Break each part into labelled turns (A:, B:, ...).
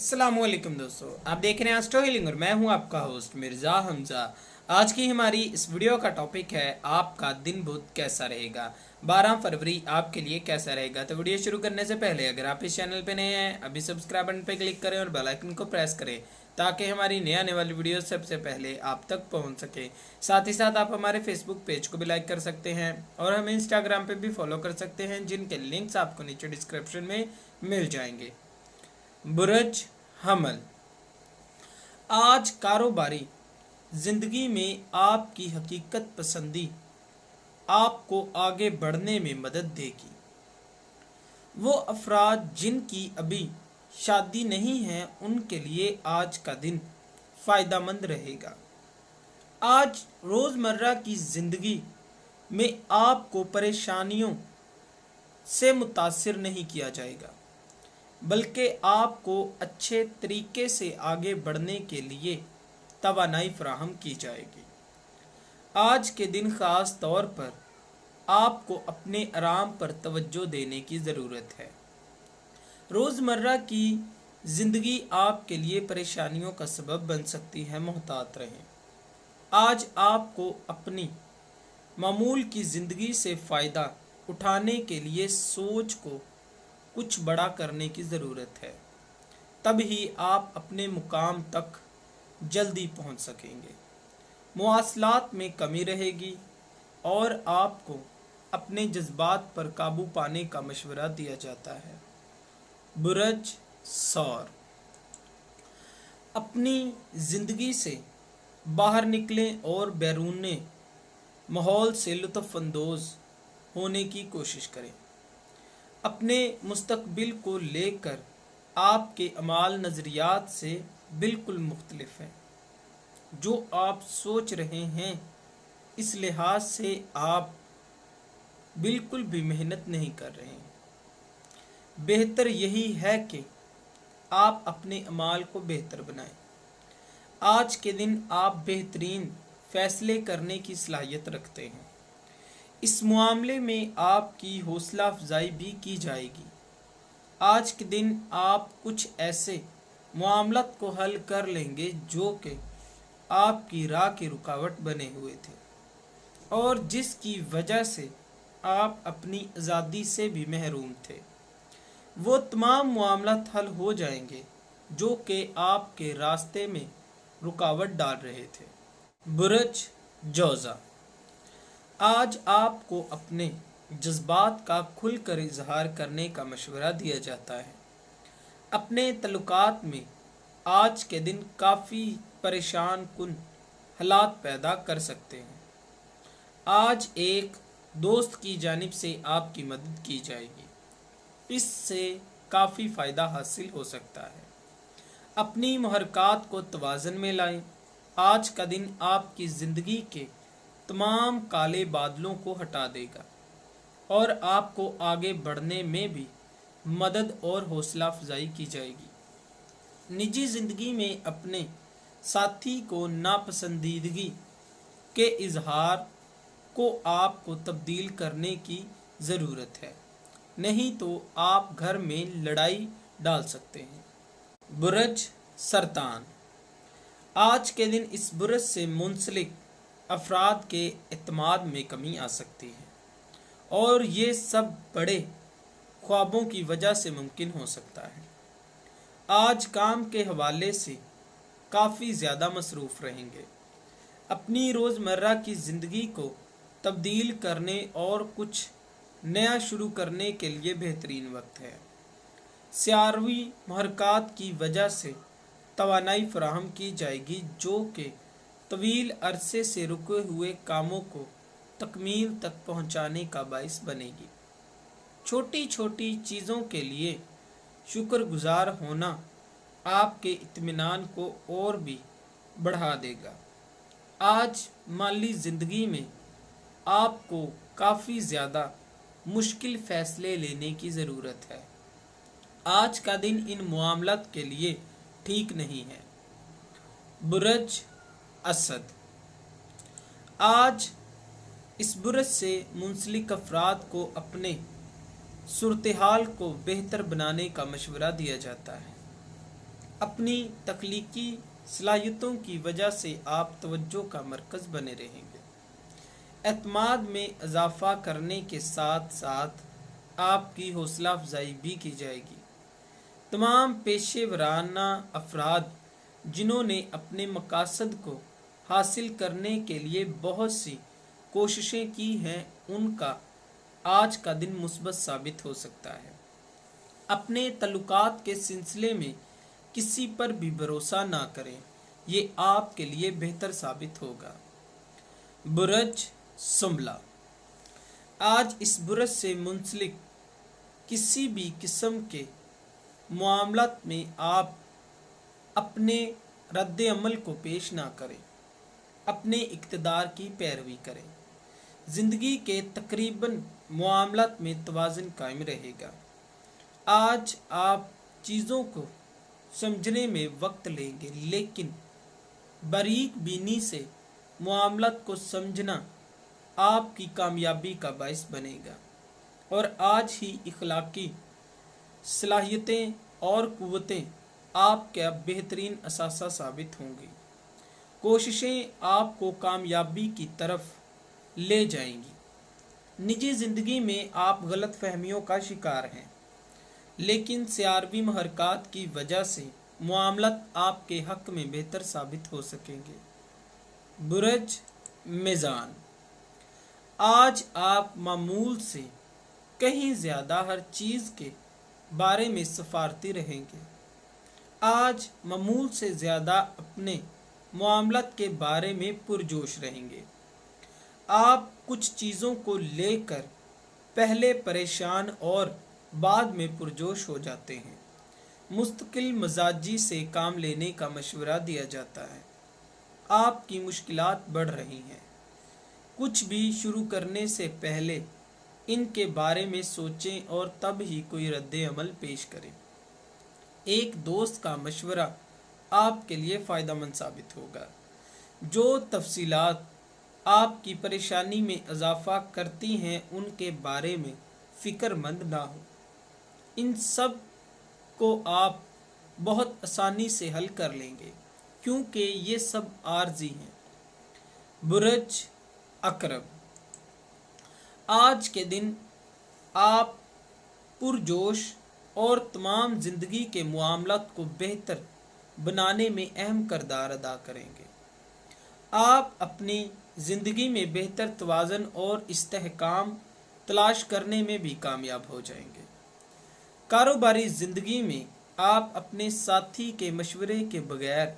A: अस्सलामुअलैकुम दोस्तों, आप देख रहे हैं एस्ट्रो हीलिंग और मैं हूं आपका होस्ट मिर्ज़ा हमजा। आज की हमारी इस वीडियो का टॉपिक है आपका दिन बुध कैसा रहेगा, 12 फरवरी आपके लिए कैसा रहेगा। तो वीडियो शुरू करने से पहले अगर आप इस चैनल पे नए हैं, अभी सब्सक्राइब बटन पे क्लिक करें और बेल आइकन को प्रेस करें ताकि हमारी नई आने वाली वीडियो सबसे पहले आप तक पहुंच सके। साथ ही साथ आप हमारे फेसबुक पेज को भी लाइक कर सकते हैं और हमें इंस्टाग्राम पे भी फॉलो कर सकते हैं, जिनके लिंक्स आपको नीचे डिस्क्रिप्शन में मिल जाएंगे। बुरज हमल, आज कारोबारी जिंदगी में आपकी हकीकत पसंदी आपको आगे बढ़ने में मदद देगी। वो अफराद जिनकी अभी शादी नहीं है उनके लिए आज का दिन फायदेमंद रहेगा। आज रोजमर्रा की जिंदगी में आपको परेशानियों से मुतासिर नहीं किया जाएगा, बल्कि आपको अच्छे तरीके से आगे बढ़ने के लिए तवानाई फराहम की जाएगी। आज के दिन ख़ास तौर पर आपको अपने आराम पर तवज्जो देने की ज़रूरत है। रोज़मर्रा की ज़िंदगी आपके लिए परेशानियों का सबब बन सकती है, मोहतात रहें। आज आपको अपनी मामूल की ज़िंदगी से फ़ायदा उठाने के लिए सोच को कुछ बड़ा करने की ज़रूरत है, तब ही आप अपने मुकाम तक जल्दी पहुंच सकेंगे। मुआसलात में कमी रहेगी और आपको अपने जज्बात पर काबू पाने का मशवरा दिया जाता है। बुरज सौर, अपनी ज़िंदगी से बाहर निकलें और बैरूने माहौल से लुत्फ़अंदोज़ होने की कोशिश करें। अपने मुस्तकबिल को लेकर आपके अमाल नज़रियात से बिल्कुल मुख्तलिफ है। जो आप सोच रहे हैं इस लिहाज से आप बिल्कुल भी मेहनत नहीं कर रहे हैं। बेहतर यही है कि आप अपने अमाल को बेहतर बनाएं। आज के दिन आप बेहतरीन फ़ैसले करने की सलाहियत रखते हैं। इस मामले में आपकी हौसला अफजाई भी की जाएगी। आज के दिन आप कुछ ऐसे मामलात को हल कर लेंगे जो कि आपकी राह की रुकावट बने हुए थे और जिसकी वजह से आप अपनी आज़ादी से भी महरूम थे। वो तमाम मामलात हल हो जाएंगे जो कि आपके रास्ते में रुकावट डाल रहे थे। बुरज जौज़ा, आज आपको अपने जज्बात का खुलकर इजहार करने का मशवरा दिया जाता है। अपने तल्लुकात में आज के दिन काफ़ी परेशान कुन हालात पैदा कर सकते हैं। आज एक दोस्त की जानिब से आपकी मदद की जाएगी, इससे काफ़ी फ़ायदा हासिल हो सकता है। अपनी मुहरकात को तवाज़न में लाएं। आज का दिन आपकी ज़िंदगी के तमाम काले बादलों को हटा देगा और आपको आगे बढ़ने में भी मदद और हौसला अफजाई की जाएगी। निजी ज़िंदगी में अपने साथी को नापसंदीदगी के इजहार को आपको तब्दील करने की ज़रूरत है, नहीं तो आप घर में लड़ाई डाल सकते हैं। बुरज सरतान, आज के दिन इस बुरज से मुंसलिक अफराद के एतमाद में कमी आ सकती है और ये सब बड़े ख्वाबों की वजह से मुमकिन हो सकता है। आज काम के हवाले से काफ़ी ज़्यादा मसरूफ़ रहेंगे। अपनी रोज़मर्रा की ज़िंदगी को तब्दील करने और कुछ नया शुरू करने के लिए बेहतरीन वक्त है। सियारवी महरकात की वजह से तवानाई फराहम की जाएगी जो कि तवील अरसे से रुके हुए कामों को तकमील तक पहुंचाने का बाइस बनेगी। छोटी छोटी चीज़ों के लिए शुक्रगुजार होना आपके इत्मीनान को और भी बढ़ा देगा। आज माली ज़िंदगी में आपको काफ़ी ज़्यादा मुश्किल फ़ैसले लेने की ज़रूरत है। आज का दिन इन मामलात के लिए ठीक नहीं है। बुरज असद, आज इस बुरज से मुंसलिक अफराद को अपने सूरत हाल को बेहतर बनाने का मशवरा दिया जाता है। अपनी तख्लीकी सलाहियतों की वजह से आप तवज्जो का मरकज़ बने रहेंगे। एतमाद में इजाफ़ा करने के साथ साथ आपकी हौसला अफजाई भी की जाएगी। तमाम पेशेवराना अफराद जिन्होंने अपने मकासद को हासिल करने के लिए बहुत सी कोशिशें की हैं, उनका आज का दिन मुस्बत साबित हो सकता है। अपने तल्लुकात के सिलसिले में किसी पर भी भरोसा ना करें, ये आपके लिए बेहतर साबित होगा। बुरज सुम्बला, आज इस बुरज से मुंसलिक किसी भी किस्म के मामलात में आप अपने रद्द अमल को पेश ना करें, अपने इक़्तिदार की पैरवी करें। ज़िंदगी के तकरीबन मामलात में तवाज़ुन कायम रहेगा। आज आप चीज़ों को समझने में वक्त लेंगे, लेकिन बारीक बीनी से मामलात को समझना आपकी कामयाबी का बाइस बनेगा और आज ही इखलाकी सलाहियतें और क़ुव्वतें आपका बेहतरीन असासा साबित होंगी। कोशिशें आपको कामयाबी की तरफ ले जाएंगी। निजी ज़िंदगी में आप गलत फहमियों का शिकार हैं, लेकिन सियारवी महरकात की वजह से मामलात आपके हक़ में बेहतर साबित हो सकेंगे। बुरज मीज़ान, आज आप मामूल से कहीं ज़्यादा हर चीज़ के बारे में सफारती रहेंगे। आज मामूल से ज़्यादा अपने मामलात के बारे में पुरजोश रहेंगे। आप कुछ चीज़ों को लेकर पहले परेशान और बाद में पुरजोश हो जाते हैं। मुस्तकिल मजाजी से काम लेने का मशवरा दिया जाता है। आपकी मुश्किलात बढ़ रही हैं। कुछ भी शुरू करने से पहले इनके बारे में सोचें और तब ही कोई रद्द अमल पेश करें। एक दोस्त का मशवरा आपके लिए फ़ायदेमंद साबित होगा। जो तफसीलात आपकी परेशानी में इजाफ़ा करती हैं, उनके बारे में फ़िक्रमंद ना हो। इन सब को आप बहुत आसानी से हल कर लेंगे, क्योंकि ये सब आर्जी हैं। बुरज अकरब, आज के दिन आप पुरजोश और तमाम ज़िंदगी के मामलात को बेहतर बनाने में अहम किरदार अदा करेंगे। आप अपनी ज़िंदगी में बेहतर तवाज़ुन और इस्तेहकाम तलाश करने में भी कामयाब हो जाएंगे। कारोबारी ज़िंदगी में आप अपने साथी के मशवरे के बगैर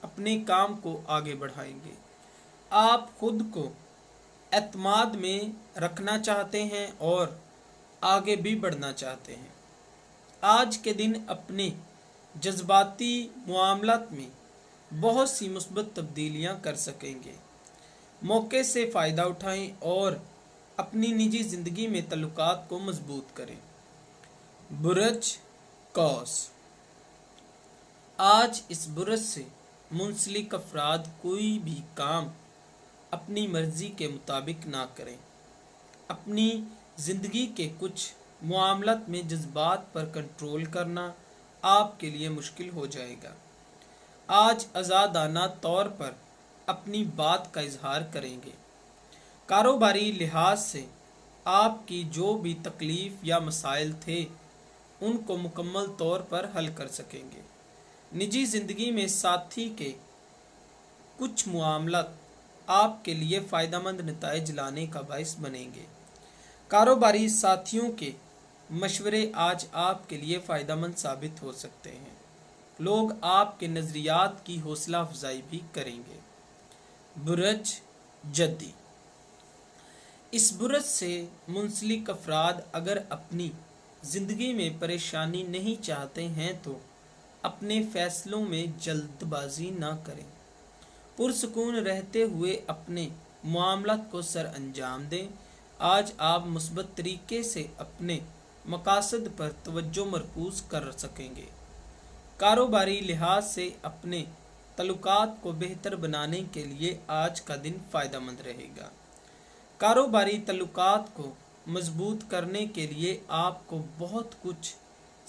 A: अपने काम को आगे बढ़ाएंगे। आप खुद को एतमाद में रखना चाहते हैं और आगे भी बढ़ना चाहते हैं। आज के दिन अपने जज्बाती मामलात में बहुत सी मुस्बत तब्दीलियां कर सकेंगे। मौके से फ़ायदा उठाएं और अपनी निजी ज़िंदगी में तल्लुकात को मजबूत करें। बुरज कौस, आज इस बुरज से मुंसलिक अफराद कोई भी काम अपनी मर्ज़ी के मुताबिक ना करें। अपनी ज़िंदगी के कुछ मामलात में जज्बात पर कंट्रोल करना आपके लिए मुश्किल हो जाएगा। आज आज़ादाना तौर पर अपनी बात का इजहार करेंगे। कारोबारी लिहाज से आपकी जो भी तकलीफ़ या मसाइल थे, उनको मुकम्मल तौर पर हल कर सकेंगे। निजी ज़िंदगी में साथी के कुछ मामलात आपके लिए फ़ायदेमंद नताइज लाने का बाइस बनेंगे। कारोबारी साथियों के मशवरे आज आपके लिए फ़ायदेमंद साबित हो सकते हैं। लोग आपके नज़रियात की हौसला अफजाई भी करेंगे। बुरज जद्दी, इस बुरज से मुंसलिक अफराद अगर अपनी ज़िंदगी में परेशानी नहीं चाहते हैं तो अपने फ़ैसलों में जल्दबाजी ना करें। पुरसुकून रहते हुए अपने मामलात को सर अंजाम दें। आज आप मुस्बत तरीके से अपने मकासद पर तवज्जो मरकूज़ कर सकेंगे। कारोबारी लिहाज से अपने तल्लुकात को बेहतर बनाने के लिए आज का दिन फ़ायदेमंद रहेगा। कारोबारी तल्लुकात को मजबूत करने के लिए आपको बहुत कुछ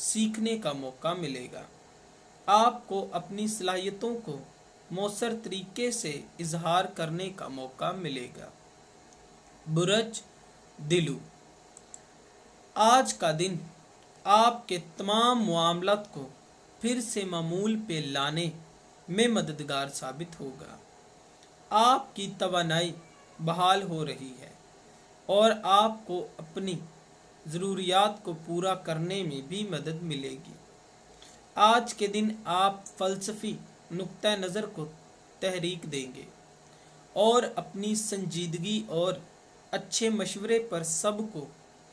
A: सीखने का मौका मिलेगा। آپ کو اپنی صلاحیتوں کو مؤثر طریقے سے اظہار کرنے کا موقع ملے گا۔ برج دلو، آج کا دن آپ کے تمام معاملات کو پھر سے معمول پہ لانے میں مددگار ثابت ہوگا۔ آپ کی توانائی بحال ہو رہی ہے اور آپ کو اپنی ضروریات کو پورا کرنے میں بھی مدد ملے گی۔ آج کے دن آپ فلسفی نقطہ نظر کو تحریک دیں گے اور اپنی سنجیدگی اور اچھے مشورے پر سب کو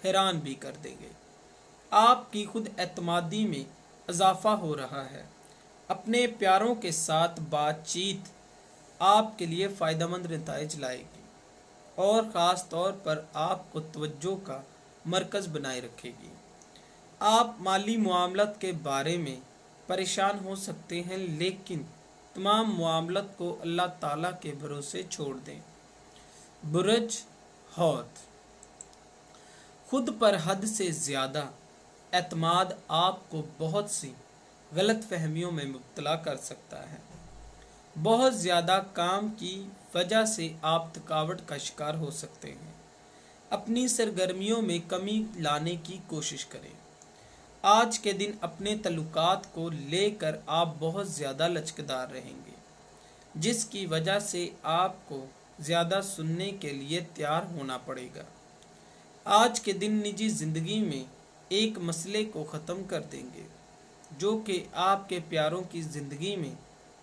A: حیران بھی کر دیں گے۔ آپ کی خود اعتمادی میں اضافہ ہو رہا ہے۔ اپنے پیاروں کے ساتھ بات چیت آپ کے لیے فائدہ مند نتائج لائے گی اور خاص طور پر آپ کو توجہ کا مرکز بنائے رکھے گی۔ آپ مالی معاملات کے بارے میں پریشان ہو سکتے ہیں، لیکن تمام معاملات کو اللہ تعالیٰ کے بھروسے چھوڑ دیں۔ برج حوت، خود پر حد سے زیادہ اعتماد آپ کو بہت سی غلط فہمیوں میں مبتلا کر سکتا ہے۔ بہت زیادہ کام کی وجہ سے آپ تھکاوٹ کا شکار ہو سکتے ہیں۔ اپنی سرگرمیوں میں کمی لانے کی کوشش کریں۔ آج کے دن اپنے تعلقات کو لے کر آپ بہت زیادہ لچکدار رہیں گے، جس کی وجہ سے آپ کو زیادہ سننے کے لیے تیار ہونا پڑے گا۔ آج کے دن نجی زندگی میں ایک مسئلے کو ختم کر دیں گے جو کہ آپ کے پیاروں کی زندگی میں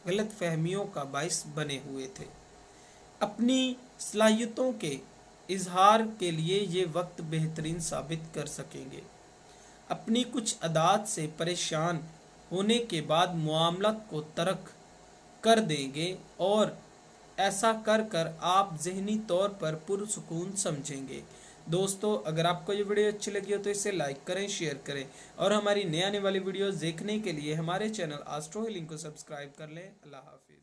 A: غلط فہمیوں کا باعث بنے ہوئے تھے۔ اپنی صلاحیتوں کے اظہار کے لیے یہ وقت بہترین ثابت کر سکیں گے۔ اپنی کچھ عادات سے پریشان ہونے کے بعد معاملات کو ترک کر دیں گے اور ایسا کر کر آپ ذہنی طور پر پرسکون سمجھیں گے۔ دوستو، اگر آپ کو یہ ویڈیو اچھی لگی ہو تو اسے لائک کریں، شیئر کریں اور ہماری نئے آنے والی ویڈیوز دیکھنے کے لیے ہمارے چینل آسٹرو ہیلنگ کو سبسکرائب کر لیں۔ اللہ حافظ۔